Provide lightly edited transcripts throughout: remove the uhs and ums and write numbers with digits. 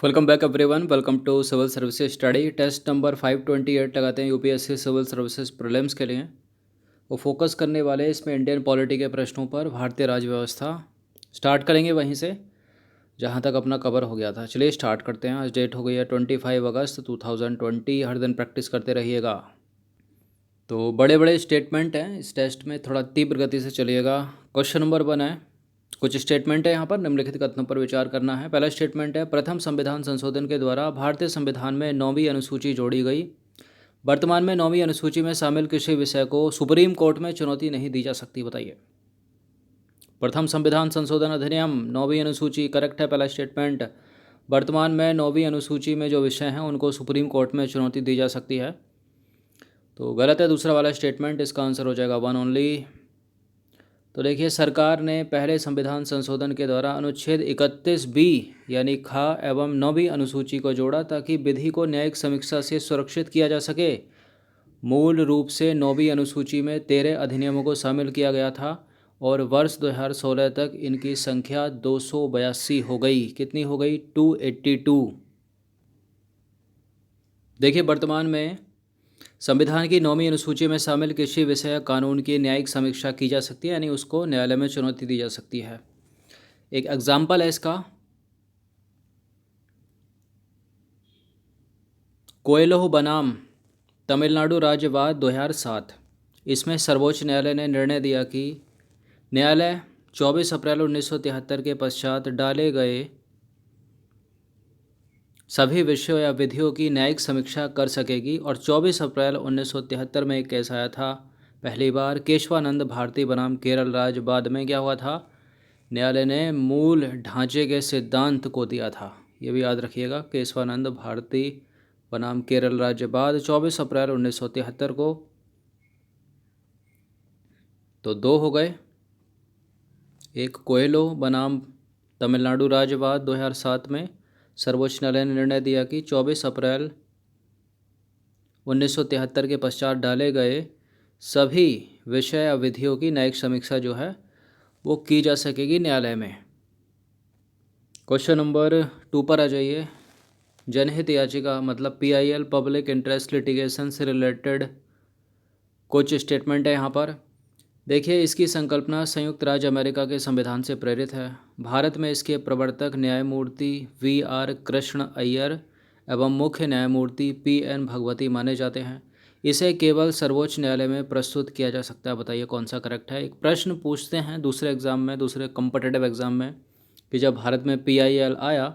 Welcome back everyone. Welcome to civil services study. Test number 528 लगाते हैं UPSC civil services prelims के लिए। वो फोकस करने वाले हैं इसमें इंडियन पॉलिटी के प्रश्नों पर, भारतीय राज्य व्यवस्था। स्टार्ट करेंगे वहीं से जहाँ तक अपना कवर हो गया था। चलिए स्टार्ट करते हैं। आज डेट हो गई है 25 अगस्त 2020। हर दिन प्रैक्टिस करते रहिएगा। तो बड़े बड़े स्टेटमेंट हैं इस टेस्ट में, थोड़ा तीव्र गति से चलिएगा। क्वेश्चन नंबर 1 है, कुछ स्टेटमेंट है यहाँ पर, निम्नलिखित कथनों पर विचार करना है। पहला स्टेटमेंट है, प्रथम संविधान संशोधन के द्वारा भारतीय संविधान में 9वीं अनुसूची जोड़ी गई। वर्तमान में 9वीं अनुसूची में शामिल किसी विषय को सुप्रीम कोर्ट में चुनौती नहीं दी जा सकती। बताइए। प्रथम संविधान संशोधन अधिनियम 9वीं अनुसूची करेक्ट है पहला स्टेटमेंट। वर्तमान में 9वीं अनुसूची में जो विषय हैं उनको सुप्रीम कोर्ट में चुनौती दी जा सकती है, तो गलत है दूसरा वाला स्टेटमेंट। इसका आंसर हो जाएगा 1 ओनली। तो देखिए, सरकार ने पहले संविधान संशोधन के द्वारा अनुच्छेद 31B यानी खा एवं 9वीं अनुसूची को जोड़ा ताकि विधि को न्यायिक समीक्षा से सुरक्षित किया जा सके। मूल रूप से 9वीं अनुसूची में 13 अधिनियमों को शामिल किया गया था और वर्ष 2016 तक इनकी संख्या 282 हो गई। कितनी हो गई? 282। देखिए, वर्तमान में संविधान की 9वीं अनुसूची में शामिल किसी विषय कानून की न्यायिक समीक्षा की जा सकती है, यानी उसको न्यायालय में चुनौती दी जा सकती है। एक एग्जाम्पल है इसका, कोयलो बनाम तमिलनाडु राज्यवाद 2007। इसमें सर्वोच्च न्यायालय ने निर्णय दिया कि न्यायालय 24 अप्रैल 1973 के पश्चात डाले गए सभी विषयों या विधियों की न्यायिक समीक्षा कर सकेगी। और 24 अप्रैल 1973 में एक केस आया था पहली बार, केशवानंद भारती बनाम केरल राज्य। बाद में क्या हुआ था? न्यायालय ने मूल ढांचे के सिद्धांत को दिया था। ये भी याद रखिएगा, केशवानंद भारती बनाम केरल राज्य बाद 24 अप्रैल 1973 को। तो 2 हो गए। एक कोयलो बनाम तमिलनाडु राज्यवाद 2007 में सर्वोच्च न्यायालय ने निर्णय दिया कि 24 अप्रैल 1973 के पश्चात डाले गए सभी विषय या विधियों की न्यायिक समीक्षा जो है वो की जा सकेगी न्यायालय में। क्वेश्चन नंबर 2 पर आ जाइए। जनहित याचिका मतलब PIL, पब्लिक इंटरेस्ट लिटिगेशन से रिलेटेड कुछ स्टेटमेंट है यहाँ पर। देखिए, इसकी संकल्पना संयुक्त राज्य अमेरिका के संविधान से प्रेरित है। भारत में इसके प्रवर्तक न्यायमूर्ति VR कृष्ण अय्यर एवं मुख्य न्यायमूर्ति PN भगवती माने जाते हैं। इसे केवल सर्वोच्च न्यायालय में प्रस्तुत किया जा सकता है। बताइए कौन सा करेक्ट है। एक प्रश्न पूछते हैं दूसरे एग्जाम में, दूसरे कॉम्पिटिटिव एग्जाम में, कि जब भारत में PIL आया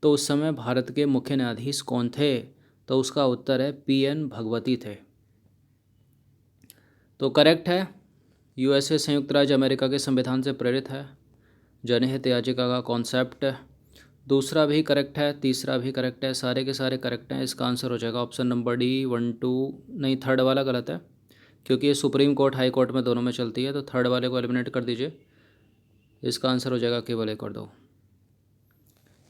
तो उस समय भारत के मुख्य न्यायाधीश कौन थे? तो उसका उत्तर है PN भगवती थे। तो करेक्ट है, USA संयुक्त राज्य अमेरिका के संविधान से प्रेरित है। जनहित याचिका का कॉन्सेप्ट। दूसरा भी करेक्ट है, तीसरा भी करेक्ट है, सारे के सारे करेक्ट हैं। इसका आंसर हो जाएगा ऑप्शन नंबर D 1 2 नहीं, थर्ड वाला गलत है क्योंकि ये सुप्रीम कोर्ट हाई कोर्ट में दोनों में चलती है, तो थर्ड वाले को एलिमिनेट कर दीजिए। इसका आंसर हो जाएगा केवल 1 और 2।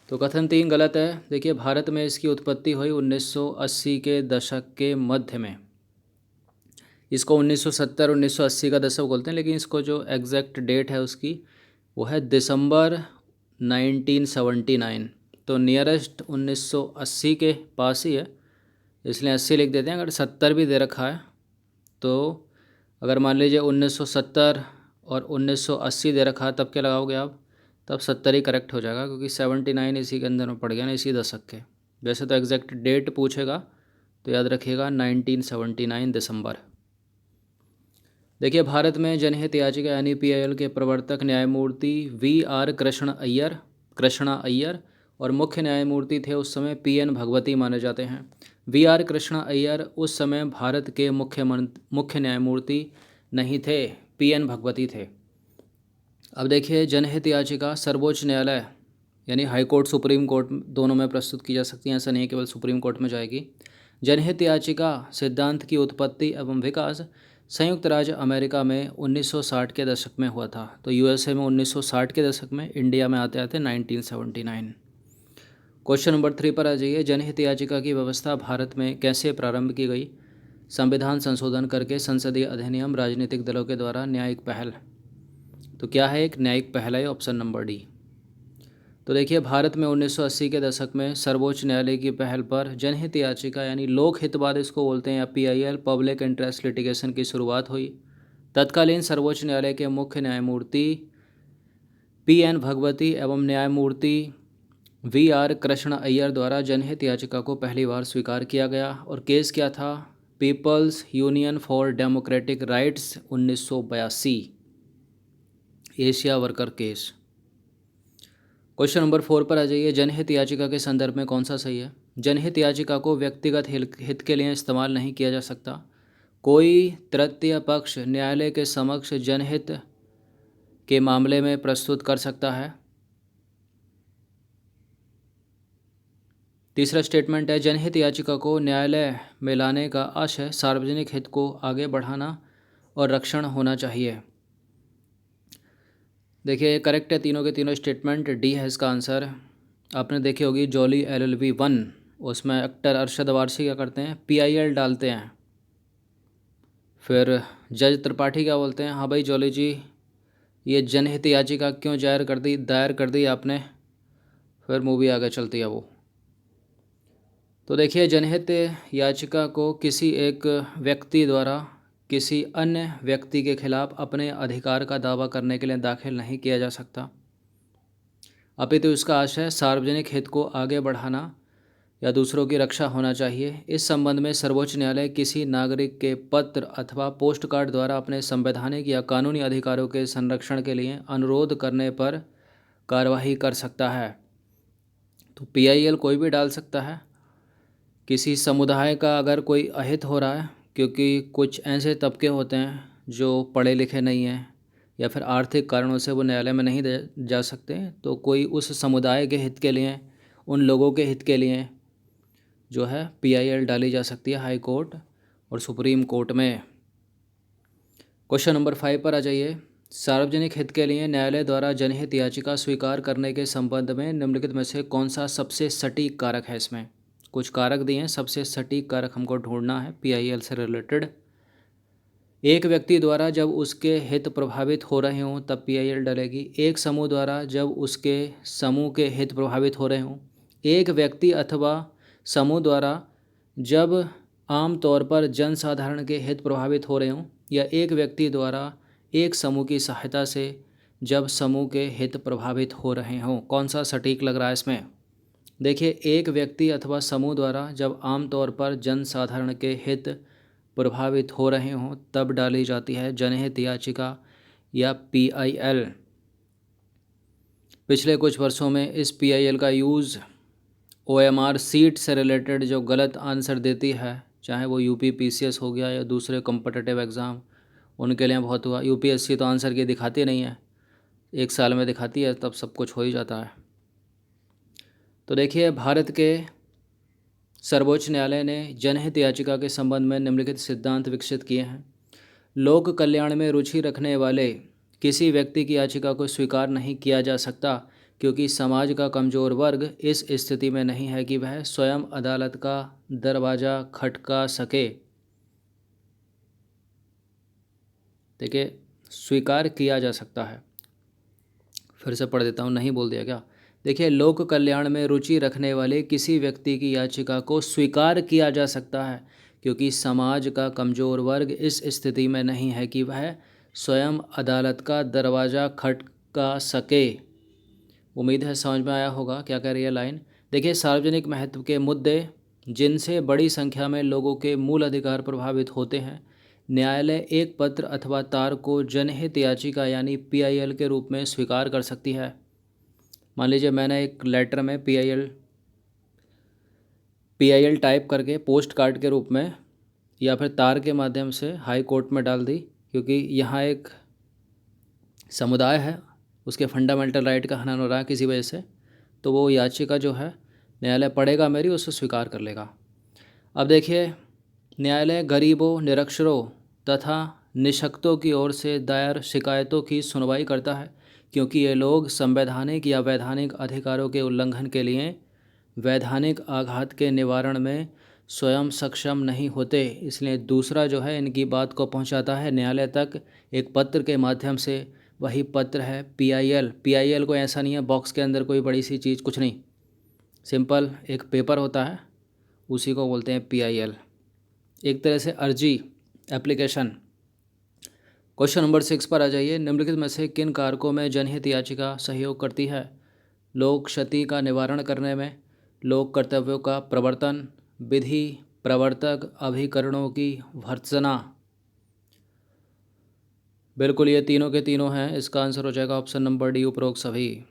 तो कथन 3 गलत है। देखिए, भारत में इसकी उत्पत्ति हुई 1980 के दशक के मध्य में। इसको 1970 1980 का दशक बोलते हैं, लेकिन इसको जो एग्जैक्ट डेट है उसकी वो है दिसंबर 1979। तो नियरेस्ट 1980 के पास ही है, इसलिए 80 लिख देते हैं। अगर 70 भी दे रखा है तो अगर मान लीजिए 1970 और 1980 दे रखा है, तब क्या लगाओगे आप? तब 70 ही करेक्ट हो जाएगा, क्योंकि 79 इसी के अंदर में पड़ गया ना, इसी दशक के। वैसे तो एग्जैक्ट डेट पूछेगा तो याद रखिएगा 1979 दिसंबर। देखिए, भारत में जनहित याचिका यानी PIL के प्रवर्तक न्यायमूर्ति VR कृष्णा अय्यर और मुख्य न्यायमूर्ति थे उस समय PN भगवती माने जाते हैं। VR कृष्णा अय्यर उस समय भारत के मुख्य न्यायमूर्ति नहीं थे, PN भगवती थे। अब देखिए, जनहित याचिका सर्वोच्च न्यायालय यानी हाई कोर्ट, सुप्रीम कोर्ट दोनों में प्रस्तुत की जा सकती है, ऐसा नहीं है केवल सुप्रीम कोर्ट में जाएगी। जनहित याचिका सिद्धांत की उत्पत्ति एवं विकास संयुक्त राज्य अमेरिका में 1960 के दशक में हुआ था। तो USA में 1960 के दशक में, इंडिया में आते आते 1979। क्वेश्चन नंबर 3 पर आ जाइए। जनहित याचिका की व्यवस्था भारत में कैसे प्रारंभ की गई? संविधान संशोधन करके, संसदीय अधिनियम, राजनीतिक दलों के द्वारा, न्यायिक पहल। तो क्या है? एक न्यायिक पहल है, ऑप्शन नंबर D। तो देखिए, भारत में 1980 के दशक में सर्वोच्च न्यायालय की पहल पर जनहित याचिका यानी लोक हितवाद इसको बोलते हैं, या पीआईएल पब्लिक इंटरेस्ट लिटिगेशन की शुरुआत हुई। तत्कालीन सर्वोच्च न्यायालय के मुख्य न्यायमूर्ति पीएन भगवती एवं न्यायमूर्ति वीआर कृष्ण अय्यर द्वारा जनहित याचिका को पहली बार स्वीकार किया गया। और केस क्या था? People's Union for Democratic Rights 1982 Asia worker case. Question number 4 पर आ जाइए। जनहित याचिका के संदर्भ में कौन सा सही है? जनहित याचिका को व्यक्तिगत हित के लिए इस्तेमाल नहीं किया जा सकता। कोई तृतीय पक्ष न्यायालय के समक्ष जनहित के मामले में प्रस्तुत कर सकता है। तीसरा स्टेटमेंट है, जनहित याचिका को न्यायालय में लाने का आशय सार्वजनिक हित को आगे बढ़ाना और रक्षण होना चाहिए। देखिए, ये करेक्ट है तीनों के तीनों स्टेटमेंट। डी है इसका आंसर। आपने देखी होगी जॉली LLB 1, उसमें एक्टर अरशद वारसी क्या करते हैं? PIL डालते हैं। फिर जज त्रिपाठी क्या बोलते हैं? हाँ भाई जॉली जी, ये जनहित याचिका क्यों दायर कर दी आपने? फिर मूवी आगे चलती है वो। तो देखिए, जनहित याचिका को किसी एक व्यक्ति द्वारा किसी अन्य व्यक्ति के खिलाफ अपने अधिकार का दावा करने के लिए दाखिल नहीं किया जा सकता, अपितु इसका आशय सार्वजनिक हित को आगे बढ़ाना या दूसरों की रक्षा होना चाहिए। इस संबंध में सर्वोच्च न्यायालय किसी नागरिक के पत्र अथवा पोस्ट कार्ड द्वारा अपने संवैधानिक या कानूनी अधिकारों के संरक्षण के लिए अनुरोध करने पर कार्यवाही कर सकता है। तो PIL कोई भी डाल सकता है। किसी समुदाय का अगर कोई अहित हो रहा है, क्योंकि कुछ ऐसे तबके होते हैं जो पढ़े लिखे नहीं हैं या फिर आर्थिक कारणों से वो न्यायालय में नहीं जा सकते, तो कोई उस समुदाय के हित के लिए, उन लोगों के हित के लिए जो है PIL डाली जा सकती है हाई कोर्ट और सुप्रीम कोर्ट में। क्वेश्चन नंबर 5 पर आ जाइए। सार्वजनिक हित के लिए न्यायालय द्वारा जनहित याचिका स्वीकार करने के संबंध में निम्नलिखित में से कौन सा सबसे सटीक कारक है? इसमें कुछ कारक दिए हैं, सबसे सटीक कारक हमको ढूंढना है PIL से रिलेटेड। एक व्यक्ति द्वारा जब उसके हित प्रभावित हो रहे हों तब PIL डलेगी। एक समूह द्वारा जब उसके समूह के हित प्रभावित हो रहे हों। एक व्यक्ति अथवा समूह द्वारा जब आम तौर पर जनसाधारण के हित प्रभावित हो रहे हों, या एक व्यक्ति द्वारा एक समूह की सहायता से जब समूह के हित प्रभावित हो रहे हों। कौन सा सटीक लग रहा है इसमें? देखिए, एक व्यक्ति अथवा समूह द्वारा जब आम तौर पर जनसाधारण के हित प्रभावित हो रहे हों तब डाली जाती है जनहित याचिका या PIL। पिछले कुछ वर्षों में इस PIL का यूज़ OMR सीट से रिलेटेड जो गलत आंसर देती है, चाहे वो UP PCS हो गया या दूसरे कॉम्पिटिटिव एग्ज़ाम, उनके लिए बहुत हुआ। UPSC तो आंसर की दिखाती नहीं है, 1 साल में दिखाती है, तब सब कुछ हो ही जाता है। तो देखिए, भारत के सर्वोच्च न्यायालय ने जनहित याचिका के संबंध में निम्नलिखित सिद्धांत विकसित किए हैं। लोक कल्याण में रुचि रखने वाले किसी व्यक्ति की याचिका को स्वीकार नहीं किया जा सकता, क्योंकि समाज का कमज़ोर वर्ग इस स्थिति में नहीं है कि वह स्वयं अदालत का दरवाज़ा खटका सके। देखिए, स्वीकार किया जा सकता है। फिर से पढ़ देता हूँ, नहीं बोल दिया क्या? देखिए, लोक कल्याण में रुचि रखने वाले किसी व्यक्ति की याचिका को स्वीकार किया जा सकता है, क्योंकि समाज का कमज़ोर वर्ग इस स्थिति में नहीं है कि वह स्वयं अदालत का दरवाज़ा खटका सके। उम्मीद है समझ में आया होगा क्या कह रही है लाइन। देखिए, सार्वजनिक महत्व के मुद्दे जिनसे बड़ी संख्या में लोगों के मूल अधिकार प्रभावित होते हैं, न्यायालय एक पत्र अथवा तार को जनहित याचिका यानी PIL के रूप में स्वीकार कर सकती है। मान लीजिए मैंने एक लेटर में PIL टाइप करके पोस्ट कार्ड के रूप में या फिर तार के माध्यम से हाई कोर्ट में डाल दी, क्योंकि यहाँ एक समुदाय है, उसके फंडामेंटल राइट का हनन हो रहा है किसी वजह से, तो वो याचिका जो है न्यायालय पढ़ेगा मेरी, उसको स्वीकार कर लेगा। अब देखिए, न्यायालय गरीबों, निरक्षरों तथा निशक्तों की ओर से दायर शिकायतों की सुनवाई करता है, क्योंकि ये लोग संवैधानिक या वैधानिक अधिकारों के उल्लंघन के लिए वैधानिक आघात के निवारण में स्वयं सक्षम नहीं होते। इसलिए दूसरा जो है इनकी बात को पहुंचाता है न्यायालय तक एक पत्र के माध्यम से, वही पत्र है PIL। PIL को ऐसा नहीं है बॉक्स के अंदर कोई बड़ी सी चीज़, कुछ नहीं, सिंपल एक पेपर होता है, उसी को बोलते हैं PIL। एक तरह से अर्जी, एप्लीकेशन। क्वेश्चन नंबर 6 पर आ जाइए। निम्नलिखित में से किन कारकों में जनहित याचिका सहयोग करती है? लोक क्षति का निवारण करने में, लोक कर्तव्यों का प्रवर्तन, विधि प्रवर्तक अभिकरणों की भर्त्सना। बिल्कुल ये तीनों के तीनों हैं, इसका आंसर हो जाएगा ऑप्शन नंबर डी, उपरोक्त सभी।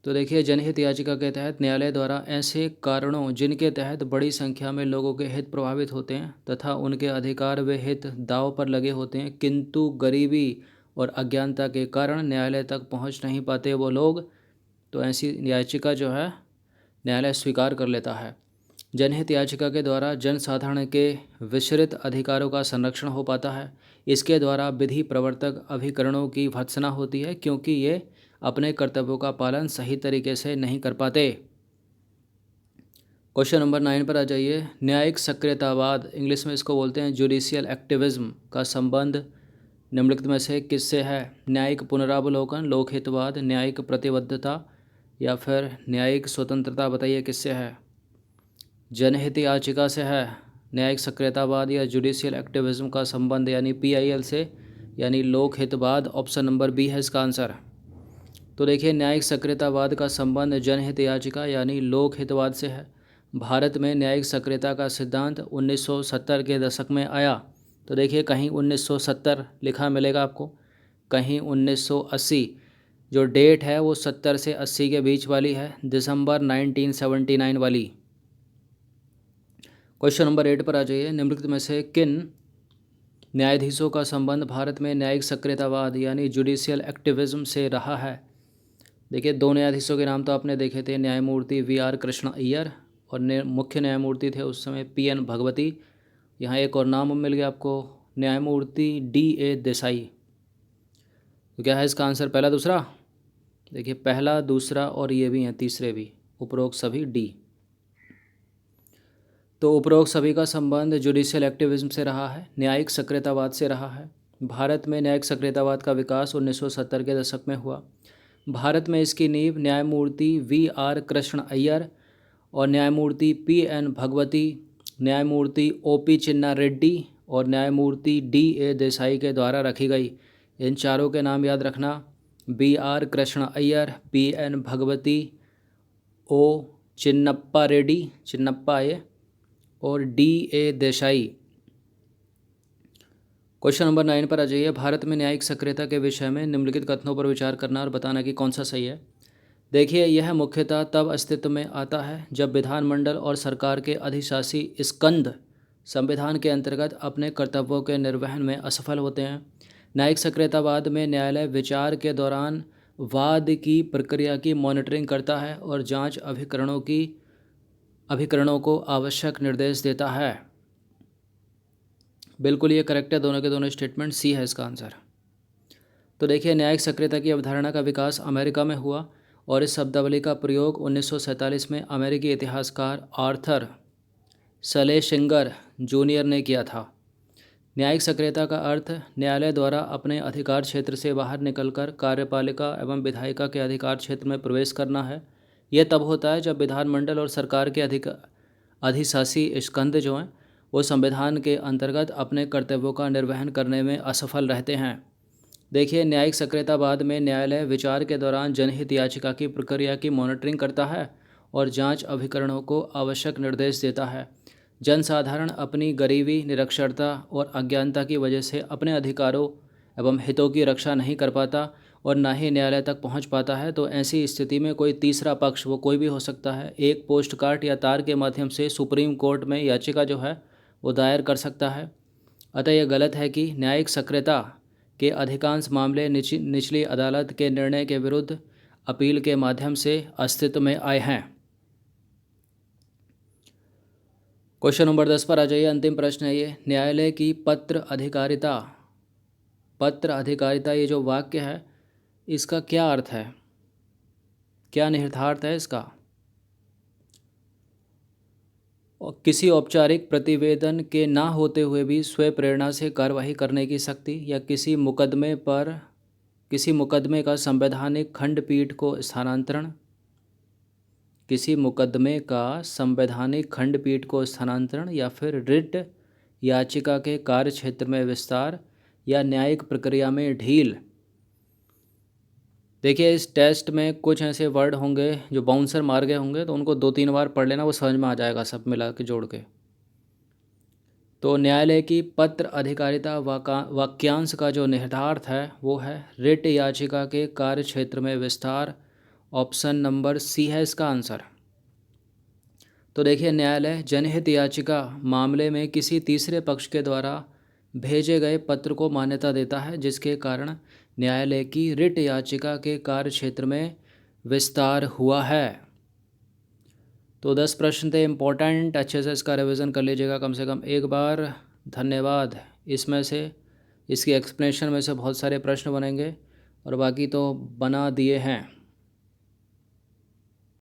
तो देखिए, जनहित याचिका के तहत न्यायालय द्वारा ऐसे कारणों जिनके तहत बड़ी संख्या में लोगों के हित प्रभावित होते हैं तथा उनके अधिकार व हित दांव पर लगे होते हैं, किंतु गरीबी और अज्ञानता के कारण न्यायालय तक पहुंच नहीं पाते वो लोग, तो ऐसी याचिका जो है न्यायालय स्वीकार कर लेता है। जनहित याचिका के द्वारा जनसाधारण के विसरित अधिकारों का संरक्षण हो पाता है। इसके द्वारा विधि प्रवर्तक अभिकरणों की भर्त्सना होती है, क्योंकि ये अपने कर्तव्यों का पालन सही तरीके से नहीं कर पाते। क्वेश्चन नंबर 9 पर आ जाइए। न्यायिक सक्रियतावाद, इंग्लिश में इसको बोलते हैं जुडिशियल एक्टिविज्म, का संबंध निम्नलिखित में से किससे है? न्यायिक पुनरावलोकन, लोकहितवाद, न्यायिक प्रतिबद्धता या फिर न्यायिक स्वतंत्रता, बताइए किससे है? जनहित याचिका से है। न्यायिक सक्रियतावाद या जुडिशियल एक्टिविज्म का संबंध यानी PIL से, यानी लोकहितवाद, ऑप्शन नंबर बी है इसका आंसर। तो देखिए, न्यायिक सक्रियतावाद का संबंध जनहित याचिका यानी लोकहितवाद से है। भारत में न्यायिक सक्रियता का सिद्धांत 1970 के दशक में आया। तो देखिए, कहीं 1970 लिखा मिलेगा आपको, कहीं 1980। जो डेट है वो 70 से 80 के बीच वाली है, दिसंबर 1979 वाली। क्वेश्चन नंबर 8 पर आ जाइए। निम्नलिखित में से किन न्यायाधीशों का संबंध भारत में न्यायिक सक्रियतावाद यानी जुडिशियल एक्टिविज्म से रहा है? देखिए, दो न्यायाधीशों के नाम तो आपने देखे थे, न्यायमूर्ति VR कृष्ण अय्यर और मुख्य न्यायमूर्ति थे उस समय PN भगवती। यहाँ एक और नाम मिल गया आपको, न्यायमूर्ति DA देसाई। तो क्या है इसका आंसर, पहला दूसरा? देखिए, पहला दूसरा और ये भी हैं, तीसरे भी, उपरोक्त सभी डी। तो उपरोक्त सभी का संबंध जुडिशियल एक्टिविज्म से रहा है, न्यायिक सक्रियतावाद से रहा है। भारत में न्यायिक सक्रियतावाद का विकास 1970 के दशक में हुआ। भारत में इसकी नींव न्यायमूर्ति VR कृष्ण अय्यर और न्यायमूर्ति PN भगवती, न्यायमूर्ति OP चिन्ना रेड्डी और न्यायमूर्ति DA देसाई के द्वारा रखी गई। इन चारों के नाम याद रखना, VR Krishna Iyer, PN Bhagwati, O Chinnappa Reddy, Chinnappa ये, और DA देसाई। क्वेश्चन नंबर 9 पर आ जाइए। भारत में न्यायिक सक्रियता के विषय में निम्नलिखित कथनों पर विचार करना और बताना कि कौन सा सही है। देखिए, यह मुख्यतः तब अस्तित्व में आता है जब विधानमंडल और सरकार के अधिशासी स्कंद संविधान के अंतर्गत अपने कर्तव्यों के निर्वहन में असफल होते हैं। न्यायिक सक्रियतावाद में न्यायालय विचार के दौरान वाद की प्रक्रिया की मॉनिटरिंग करता है और जांच अभिकरणों को आवश्यक निर्देश देता है। बिल्कुल ये करेक्ट है, दोनों के दोनों स्टेटमेंट, सी है इसका आंसर। तो देखिए, न्यायिक सक्रियता की अवधारणा का विकास अमेरिका में हुआ और इस शब्दावली का प्रयोग 1947 में अमेरिकी इतिहासकार आर्थर सलेशिंगर जूनियर ने किया था। न्यायिक सक्रियता का अर्थ न्यायालय द्वारा अपने अधिकार क्षेत्र से बाहर निकलकर कार्यपालिका एवं विधायिका के अधिकार क्षेत्र में प्रवेश करना है। यह तब होता है जब विधानमंडल और सरकार के अधिशासी स्कंद जो हैं वो संविधान के अंतर्गत अपने कर्तव्यों का निर्वहन करने में असफल रहते हैं। देखिए, न्यायिक सक्रियतावाद में न्यायालय विचार के दौरान जनहित याचिका की प्रक्रिया की मॉनिटरिंग करता है और जांच अभिकरणों को आवश्यक निर्देश देता है। जनसाधारण अपनी गरीबी, निरक्षरता और अज्ञानता की वजह से अपने अधिकारों एवं हितों की रक्षा नहीं कर पाता और ना ही न्यायालय तक पहुंच पाता है। तो ऐसी स्थिति में कोई तीसरा पक्ष, वो कोई भी हो सकता है, एक पोस्ट कार्ड या तार के माध्यम से सुप्रीम कोर्ट में याचिका जो है वो दायर कर सकता है। अतः यह गलत है कि न्यायिक सक्रियता के अधिकांश मामले निचली अदालत के निर्णय के विरुद्ध अपील के माध्यम से अस्तित्व में आए हैं। क्वेश्चन नंबर 10 पर आ जाइए। अंतिम प्रश्न है ये, न्यायालय की पत्र अधिकारिता ये जो वाक्य है इसका क्या अर्थ है, क्या निहितार्थ है इसका? और किसी औपचारिक प्रतिवेदन के ना होते हुए भी स्वयं प्रेरणा से कार्यवाही करने की शक्ति, या किसी मुकदमे पर किसी मुकदमे का संवैधानिक खंडपीठ को स्थानांतरण, किसी मुकदमे का संवैधानिक खंडपीठ को स्थानांतरण, या फिर रिट याचिका के कार्यक्षेत्र में विस्तार या न्यायिक प्रक्रिया में ढील। देखिए इस टेस्ट में कुछ ऐसे वर्ड होंगे जो बाउंसर मार गए होंगे, तो उनको 2-3 बार पढ़ लेना, वो समझ में आ जाएगा सब मिला के जोड़ के। तो न्यायालय की पत्र अधिकारिता वाक्यांश का जो निहितार्थ है वो है रिट याचिका के कार्यक्षेत्र में विस्तार। ऑप्शन नंबर सी है इसका आंसर। तो देखिए न्यायालय जनहित याचिका मामले में किसी तीसरे पक्ष के द्वारा भेजे गए पत्र को मान्यता देता है, जिसके कारण न्यायालय की रिट याचिका के कार्यक्षेत्र में विस्तार हुआ है। तो 10 प्रश्न थे इम्पोर्टेंट, अच्छे से इसका रिवीजन कर लीजिएगा कम से कम एक बार। धन्यवाद। इसमें से इसकी एक्सप्लेनेशन में से बहुत सारे प्रश्न बनेंगे और बाकी तो बना दिए हैं।